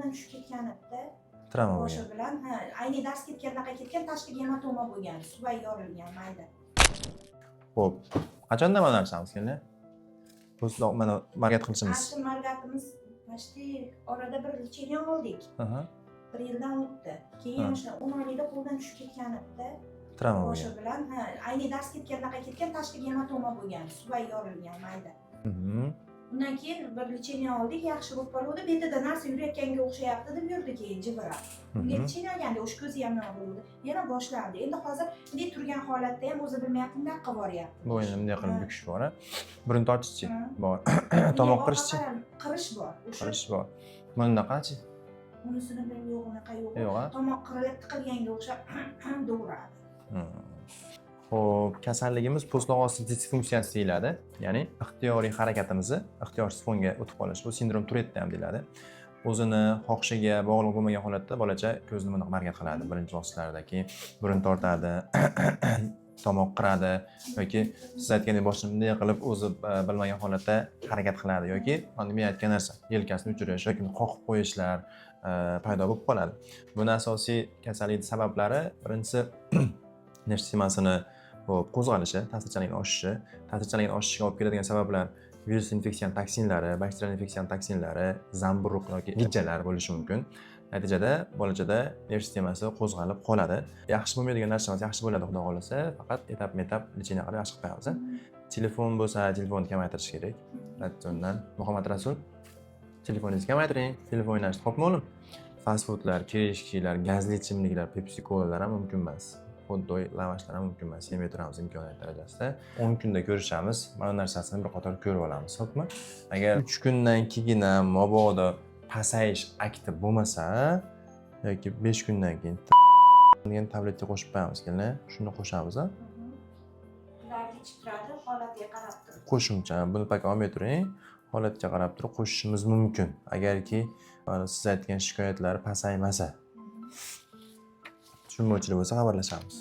qo'ldan tushib ketganida Travma boshi bo'lgan. bilan, ayni dars ketgandaqa ketgan, tashqi gematoma bo'lgan, suvoy yorilgan mayda. Xo'p. Qachondan mana narsamiz keldi? Po'stloq mana margat qilishimiz. Asli margatimiz почти orada bir lecheniya oldik. Aha. 1 yildan o'tdi. Keyin o'sha 10 oylikda qo'ldan tushib ketganida Travma boshi bo'lgan. bilan, ayni dars ketgandaqa ketgan, tashqi gematoma bo'lgan, suvoy yorilgan mayda. Undan keyin bir lecheniya oldik, yaxshi bo'lib qoldi. Betida narsa yurayotganga o'xshayapti deb yurdi keyin jibirab. Unga lecheniya olganda o'sha ko'zi ham nima bo'ldi. Yana boshlandi. Endi hozir bunday turgan holatda ham o'zi bilmayapti, bunday qilib boryapti. Bo'yni bunday qilib bukish bor, ha. Burun tortishchi bor. Tomoq Tomoq qirishchi. Qirish bor. O'sha Qirish bor. Bunaqachi? unisini men yo'q, unaqa yo'q. Yo'q, ha. Tomoq qirilib tiqilganga o'xshab do'radi. Xo'p, kasalligimiz po'stloq osti disfunksiyasi deyiladi. Ya'ni ixtiyoriy harakatimizni ixtiyorsiz fonga o'tib qolish. Bu sindrom Turetda ham deyiladi. O'zini xohishiga bog'liq bo'lmagan holatda bolacha ko'zni bunday margat qiladi birinchi bosqichlarda, keyin burun tortadi, tomoq qiradi yoki siz aytgandek boshini bunday qilib o'zi bilmagan holatda harakat qiladi yoki men aytgan narsa yelkasini uchirish yoki qoqib qo'yishlar paydo bo'lib qoladi. Buni asosiy kasallik sabablari birinchisi nerv sistemasini qo'zg'alishi, ta'sirchanlikning oshishi. Ta'sirchanlikning oshishiga olib keladigan sabablar virus infeksiyan toksinlari, bakterial infeksiyan toksinlari, zamburug' yoki gijjalar bo'lishi mumkin. Natijada bolachada nerv sistemasi qo'zg'alib qoladi. Yaxshi bo'lmaydigan narsalar yaxshi bo'ladi, xudo xohlasa, faqat etap-etap lecheniya qilib yaxshi qilib qo'yamiz. Telefon bo'lsa, telefonni kamaytirish kerak. Ratsiondan Muhammad Rasul telefoningizni kamaytiring, telefon o'ynashni xo'pmi o'g'lim? Fast foodlar, kirishkilar, gazli ichimliklar, Pepsi Colalar ham mumkin emas. Xuddoy lavashlar ham mumkin emas. Yemay turamiz imkoniyat darajasida. 10 kunda ko'rishamiz, mana narsasini bir qator ko'rib olamiz, xo'pmi? Agar 3 kundan keyin ham mabodo pasayish akti bo'lmasa yoki 5 kundan keyin degan tabletga qo'shib qo'yamiz, kelinlar. Shuni qo'shamiz, ha? Ularni ichib turadi, holatiga qarab turib. Qo'shimcha buni paka olmay turing. Holatga qarab turib qo'shishimiz mumkin. Agarki siz aytgan shikoyatlar pasaymasa. Tushunmovchilik bo'lsa xabarlashamiz.